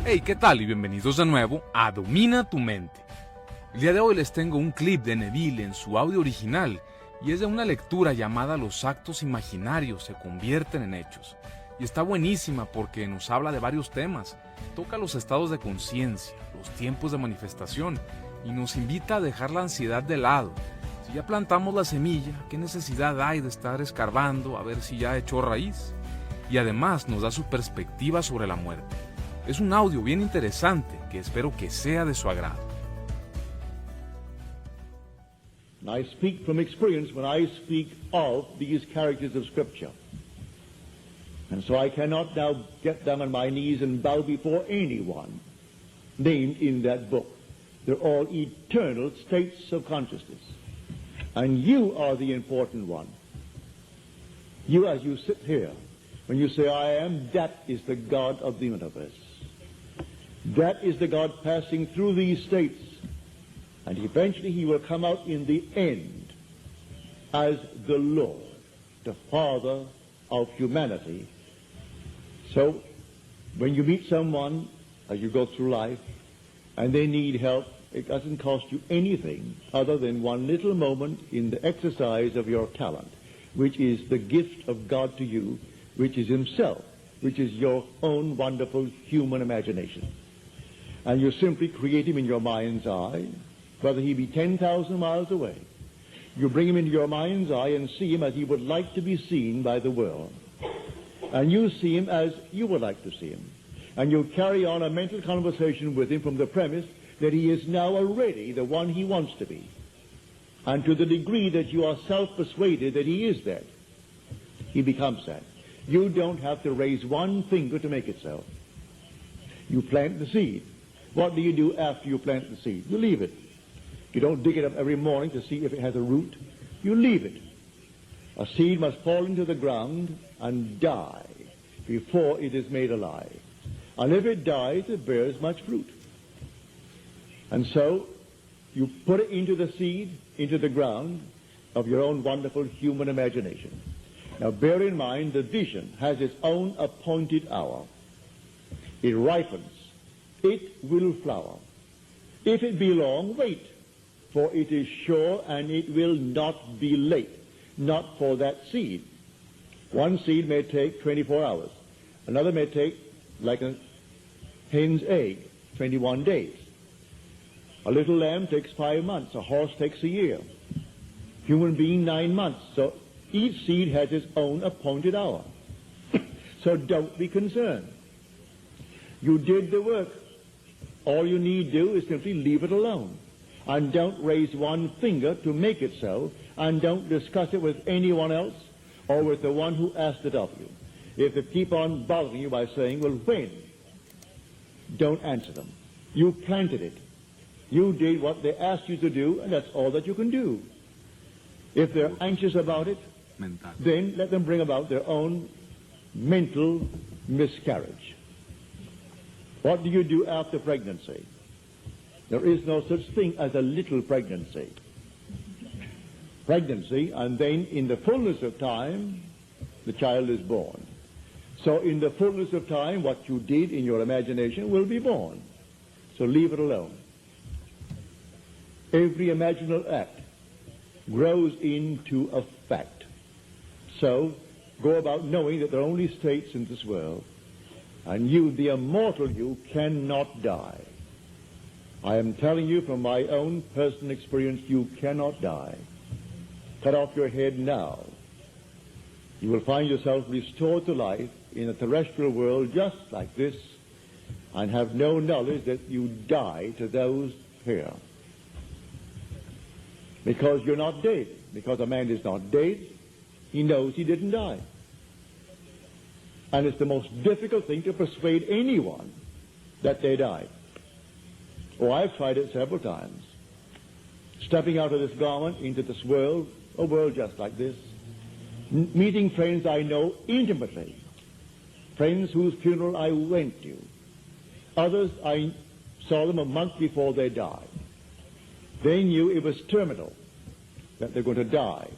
Hey, ¿qué tal? Y bienvenidos de nuevo a Domina tu mente. El día de hoy les tengo un clip de Neville en su audio original y es de una lectura llamada Los actos imaginarios se convierten en hechos. Y está buenísima porque nos habla de varios temas, toca los estados de conciencia, los tiempos de manifestación y nos invita a dejar la ansiedad de lado. Si ya plantamos la semilla, ¿qué necesidad hay de estar escarbando a ver si ya echó raíz? Y además nos da su perspectiva sobre la muerte. Es un audio bien interesante que espero que sea de su agrado. I speak from experience when I speak of these characters of Scripture. And so I cannot now get down on my knees and bow before anyone named in that book. They're all eternal states of consciousness. And you are the important one. You, as you sit here, when you say, I am, that is the God of the universe. That is the God passing through these states. And eventually he will come out in the end as the Lord, the Father of humanity. So when you meet someone as you go through life and they need help, it doesn't cost you anything other than one little moment in the exercise of your talent, which is the gift of God to you, which is himself, which is your own wonderful human imagination. And you simply create him in your mind's eye, whether he be 10,000 miles away. You bring him into your mind's eye and see him as he would like to be seen by the world. And you see him as you would like to see him. And you carry on a mental conversation with him from the premise that he is now already the one he wants to be. And to the degree that you are self-persuaded that he is that, he becomes that. You don't have to raise one finger to make it so. You plant the seed. What do you do after you plant the seed? You leave it. You don't dig it up every morning to see if it has a root. You leave it. A seed must fall into the ground and die before it is made alive. And if it dies, it bears much fruit. And so you put it into the seed, into the ground of your own wonderful human imagination. Now bear in mind the vision has its own appointed hour. It ripens. It will flower. If it be long, wait, for it is sure and it will not be late, not for that seed. One seed may take 24 hours. Another may take, like a hen's egg, 21 days. A little lamb takes 5 months. A horse takes a year. Human being 9 months. So each seed has its own appointed hour. So don't be concerned. You did the work. All you need do is simply leave it alone. And don't raise one finger to make it so, and don't discuss it with anyone else or with the one who asked it of you. If they keep on bothering you by saying, well, when? Don't answer them. You planted it. You did what they asked you to do, and that's all that you can do. If they're anxious about it, then let them bring about their own mental miscarriage. What do you do after pregnancy? There is no such thing as a little pregnancy. Pregnancy, and then in the fullness of time, the child is born. So in the fullness of time, what you did in your imagination will be born. So leave it alone. Every imaginal act grows into a fact. So go about knowing that there are only states in this world. And you, the immortal you, cannot die. I am telling you from my own personal experience, you cannot die. Cut off your head now. You will find yourself restored to life in a terrestrial world just like this, and have no knowledge that you die to those here. Because you're not dead. Because a man is not dead, he knows he didn't die. And it's the most difficult thing to persuade anyone that they died. Oh, I've tried it several times. Stepping out of this garment into this world, a world just like this, meeting friends I know intimately, friends whose funeral I went to. Others, I saw them a month before they died. They knew it was terminal, that they're going to die.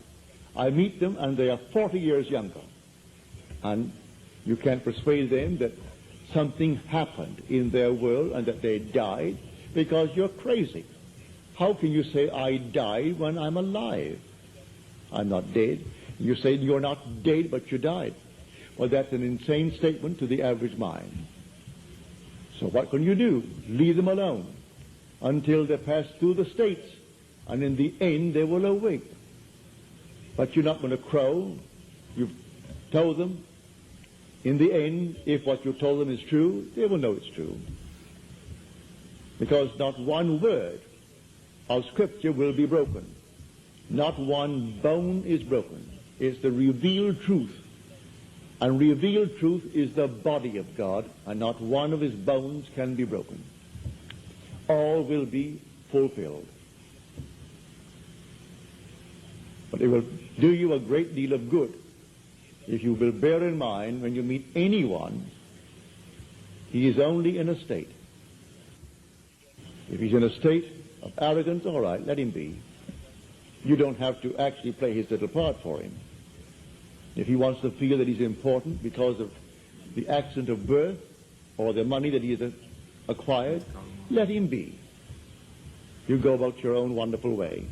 I meet them and they are 40 years younger. And you can't persuade them that something happened in their world and that they died, because you're crazy. How can you say I died when I'm alive? I'm not dead. You say you're not dead, but you died. Well, that's an insane statement to the average mind. So what can you do? Leave them alone until they pass through the states, and in the end they will awake. But you're not going to crow. You've told them. In the end, if what you told them is true, they will know it's true. Because not one word of Scripture will be broken. Not one bone is broken. It's the revealed truth. And revealed truth is the body of God, and not one of his bones can be broken. All will be fulfilled. But it will do you a great deal of good if you will bear in mind when you meet anyone, he is only in a state. If he's in a state of arrogance, all right, let him be. You don't have to actually play his little part for him. If he wants to feel that he's important because of the accident of birth or the money that he has acquired, let him be. You go about your own wonderful way.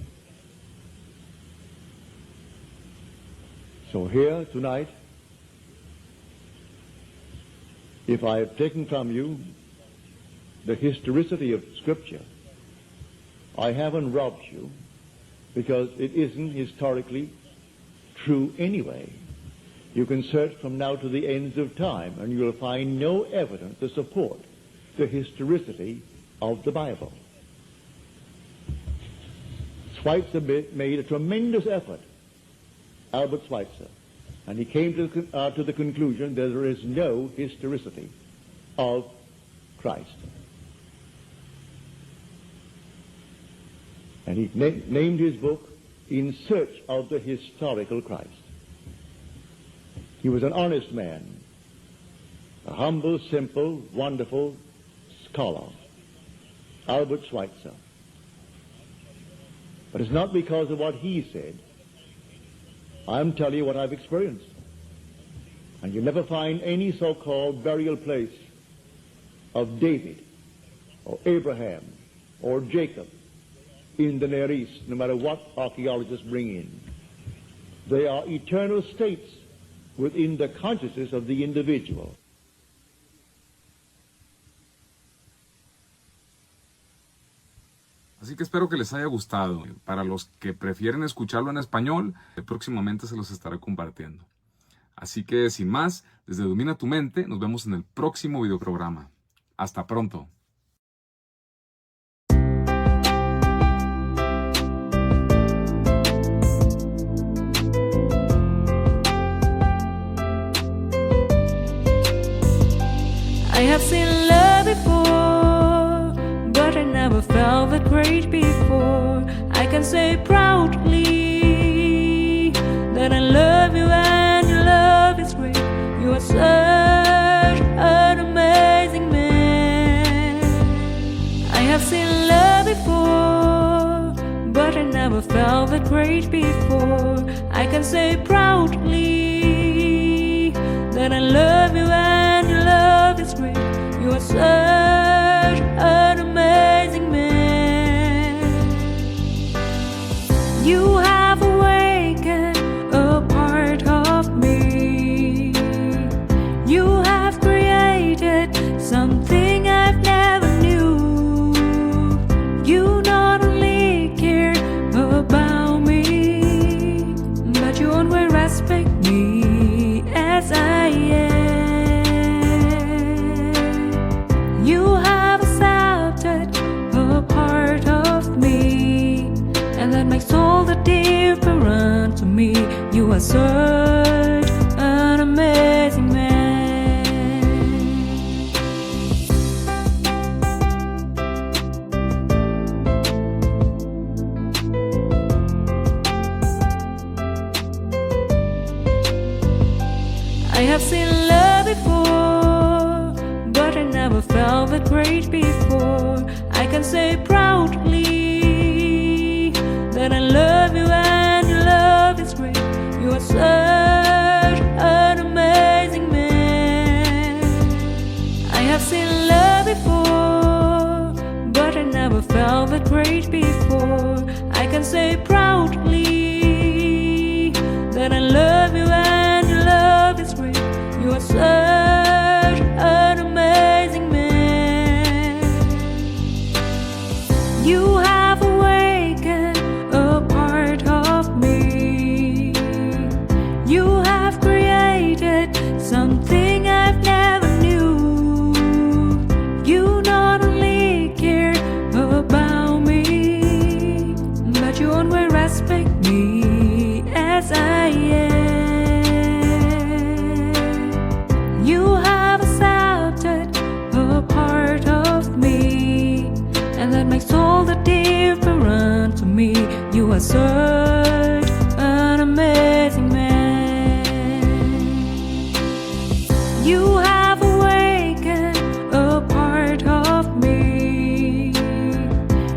So here tonight, if I have taken from you the historicity of Scripture, I haven't robbed you, because it isn't historically true anyway. You can search from now to the ends of time, and you'll find no evidence to support the historicity of the Bible. Schweitzer made a tremendous effort, Albert Schweitzer, and he came to the conclusion that there is no historicity of Christ. And he named his book In Search of the Historical Christ. He was an honest man, a humble, simple, wonderful scholar, Albert Schweitzer. But it's not because of what he said. I'm telling you what I've experienced. And you'll never find any so-called burial place of David or Abraham or Jacob in the Near East, no matter what archaeologists bring in. They are eternal states within the consciousness of the individual. Así que espero que les haya gustado. Para los que prefieren escucharlo en español, próximamente se los estaré compartiendo. Así que sin más, desde Domina tu Mente, nos vemos en el próximo videoprograma. Hasta pronto. I have seen love before, but I never felt that great before. I can say proudly that I love you and your love is great. You are such an amazing man. I have seen love before, but I never felt that great before. I can say proudly that I love you and your love is great. You are such an amazing man. You have awakened a part of me. You have created something I've never knew. You not only care about me, but you always respect me as I am. You have accepted a part of me, and that makes all the difference to me. You are such an amazing man. I have seen love before, but I never felt that great before. I can say proudly that I love you and your love is great. You are such an amazing man. that I love you and your love is great. You are such an amazing man. You have awakened a part of me. You have created something I've never knew. You not only care about me, but you always respect me as I am. You have accepted a part of me, and that makes all the difference to me. You are such an amazing man. You have awakened a part of me.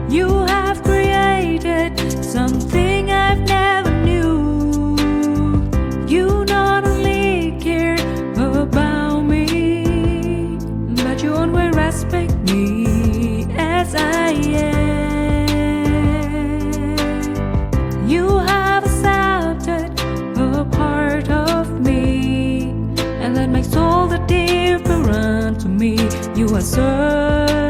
You have created something I've never knew. You not only care about me, but you always respect me as I am. You have accepted a part of me, and that makes all the difference to me. You are such